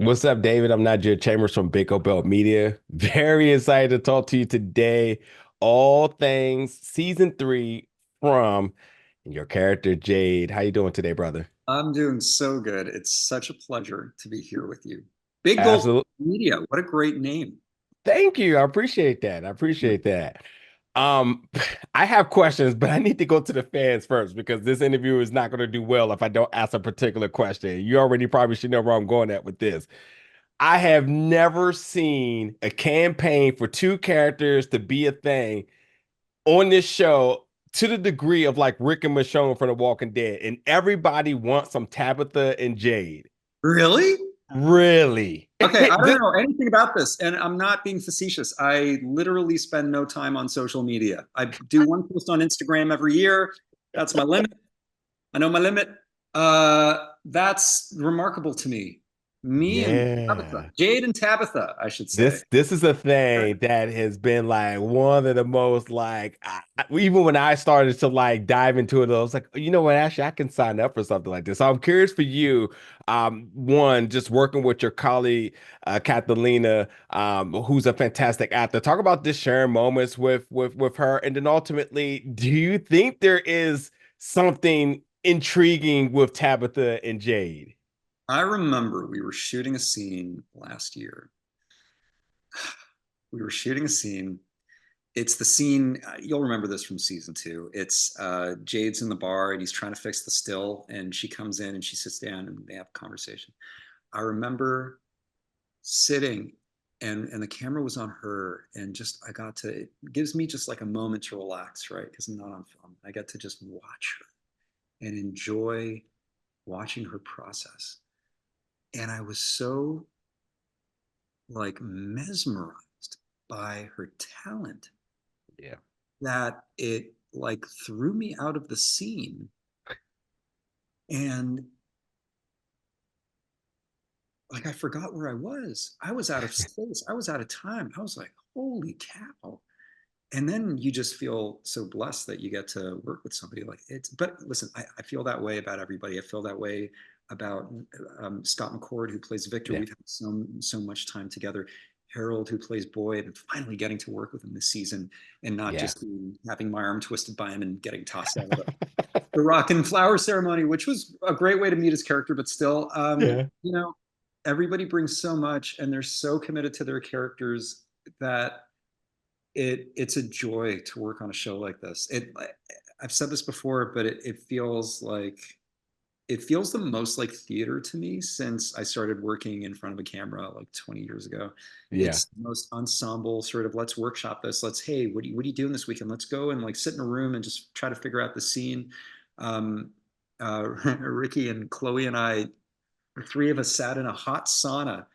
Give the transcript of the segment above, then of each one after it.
What's up, David? I'm not Jed Chambers from Big O Belt Media. Very excited to talk to you today. All things season three from your character Jade. How you doing today, brother? I'm doing so good. It's such a pleasure to be here with you. Big Gold Absolutely. Media. What a great name. Thank you. I appreciate that. I appreciate that. Um, I have questions, but I need to go to the fans first because this interview is not going to do well if I don't ask a particular question. You already probably should know where I'm going at with this. I have never seen a campaign for two characters to be a thing on this show to the degree of like Rick and Michonne from The Walking Dead, and everybody wants some Tabitha and Jade. Really? Really? Okay, I don't This, know anything about this, and I'm not being facetious. I literally spend no time on social media. I do one post on Instagram every year. That's my limit. I know my limit. That's remarkable to me. Me and Tabitha, yeah. Jade and Tabitha, I should say. This is a thing that has been like one of the most like even when I started to like dive into it, I was like, you know what, actually I can sign up for something like this. So I'm curious for you, one, just working with your colleague Catalina, who's a fantastic actor. Talk about this sharing moments with her, and then ultimately, do you think there is something intriguing with Tabitha and Jade? I remember we were shooting a scene last year. We were shooting a scene. It's the scene, you'll remember this from season two. It's Jade's in the bar and he's trying to fix the still, and she comes in and she sits down and they have a conversation. I remember sitting and the camera was on her, and just I got to, it gives me just like a moment to relax, right? Because I'm not on film. I get to just watch her and enjoy watching her process. And I was so like mesmerized by her talent Yeah. that it like threw me out of the scene, and like I forgot where I was. I was out of space. I was out of time. I was like, holy cow. And then you just feel so blessed that you get to work with somebody like it's. But listen, I feel that way about everybody. I feel that way about Scott McCord, who plays Victor. Yeah. We've had so much time together. Harold, who plays Boyd, and finally getting to work with him this season, and not Yeah. just having my arm twisted by him and getting tossed out of the rock and flower ceremony, which was a great way to meet his character. But still, Yeah. everybody brings so much, and they're so committed to their characters that it's a joy to work on a show like this. I've said this before, but it feels like it feels the most like theater to me since I started working in front of a camera like 20 years ago. Yeah. It's the most ensemble sort of, let's workshop this. Let's, hey, what are you doing this weekend? Let's go and like sit in a room and just try to figure out the scene. Um, Ricky and Chloe and I, the three of us sat in a hot sauna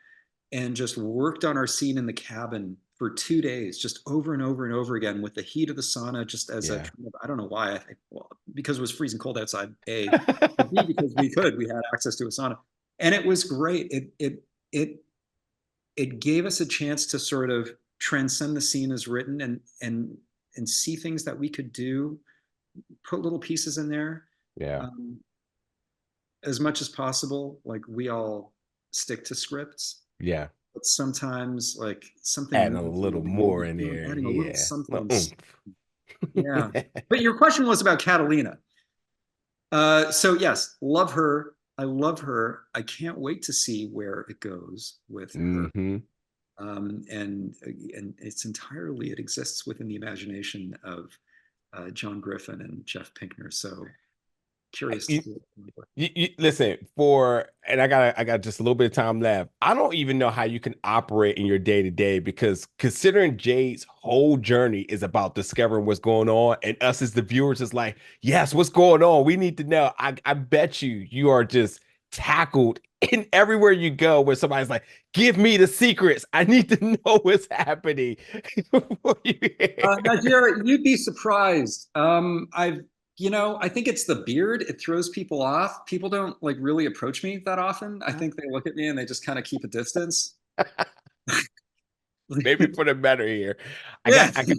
and just worked on our scene in the cabin for 2 days, just over and over and over again with the heat of the sauna, just as a Yeah. kind of, I don't know why, I think, well, because it was freezing cold outside, A, but B, because we had access to a sauna. And it was great. It gave us a chance to sort of transcend the scene as written, and see things that we could do, put little pieces in there. Yeah. Um, as much as possible, like we all stick to scripts, Yeah. but sometimes like something Adding a moves little you and more in you're there. adding a little Yeah. something. Well, oomph. Yeah. But your question was about Catalina. So yes, love her. I love her. I can't wait to see where it goes with her. Hmm. And it's entirely, it exists within the imagination of John Griffin and Jeff Pinkner. So curious to You, see it. listen, and I got just a little bit of time left. I don't even know how you can operate in your day to day because considering Jade's whole journey is about discovering what's going on, and us as the viewers is like, yes, what's going on? We need to know. I bet you are just tackled in everywhere you go where somebody's like, give me the secrets. I need to know what's happening. Najira, you'd be surprised. I think it's the beard. It throws people off. People don't like really approach me that often. I think they look at me and they just kind of keep a distance. Maybe for the better here. I got Yeah.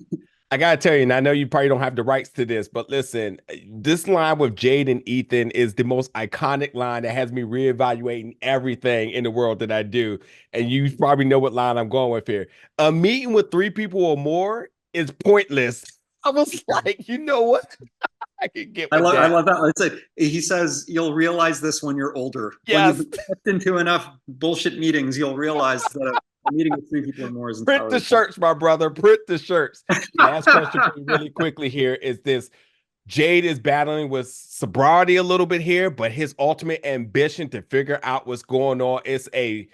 I gotta tell you, and I know you probably don't have the rights to this, but listen, this line with Jade and Ethan is the most iconic line that has me reevaluating everything in the world that I do. And you probably know what line I'm going with here. A meeting with three people or more is pointless. I was like, you know what? I can get with I that. love that. It's like, he says, you'll realize this when you're older. When you've Yes. been sucked into enough bullshit meetings, you'll realize that a meeting with three people or more is Print the entirely fine. shirts, my brother. Print the shirts. Last question for you, really quickly here is this. Jade is battling with sobriety a little bit here, but his ultimate ambition to figure out what's going on is a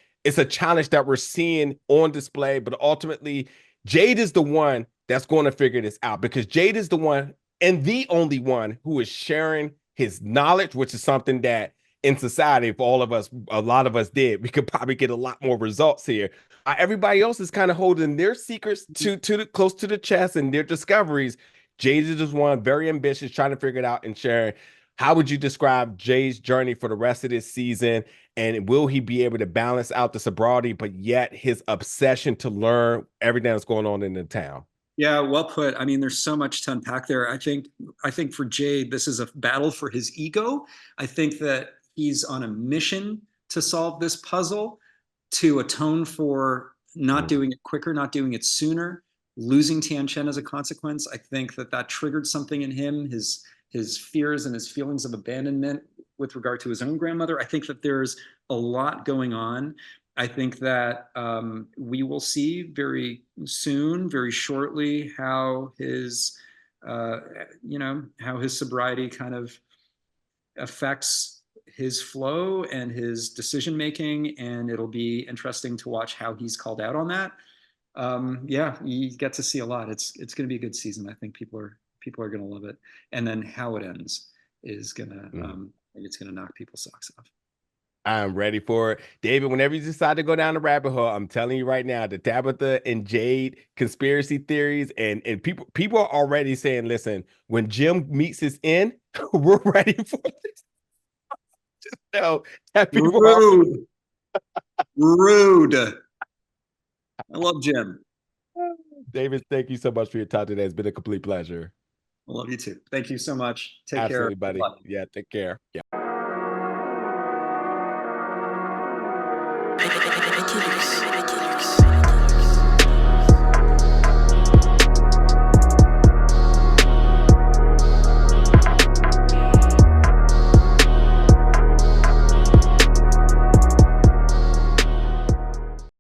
challenge that we're seeing on display. But ultimately, Jade is the one that's going to figure this out because Jade is the one and the only one who is sharing his knowledge, which is something that in society, if all of us, a lot of us did, we could probably get a lot more results here. Everybody else is kind of holding their secrets to the close to the chest and their discoveries. Jade is just one very ambitious, trying to figure it out and sharing. How would you describe Jay's journey for the rest of this season? And will he be able to balance out the sobriety, but yet his obsession to learn everything that's going on in the town? Yeah, well put. I mean, there's so much to unpack there. I think for Jade, this is a battle for his ego. I think that he's on a mission to solve this puzzle, to atone for not Mm, doing it quicker, not doing it sooner, losing Tian Chen as a consequence. I think that that triggered something in him, his fears and his feelings of abandonment with regard to his own grandmother. I think that there's a lot going on. I think that we will see very soon, very shortly, how uh, how his sobriety kind of affects his flow and his decision making, and it'll be interesting to watch how he's called out on that. Yeah, you get to see a lot. It's going to be a good season. I think people are going to love it, and then how it ends is gonna mm. it's gonna knock people's socks off. I'm ready for it. David, whenever you decide to go down the rabbit hole, I'm telling you right now, the Tabitha and Jade conspiracy theories and people are already saying, listen, when Jim meets his end, we're ready for this. No, that people are Rude, rude. I love Jim. David, thank you so much for your time today. It's been a complete pleasure. I love you too. Thank you so much. Take care. Absolutely, Good buddy. luck. Yeah, take care. Yeah.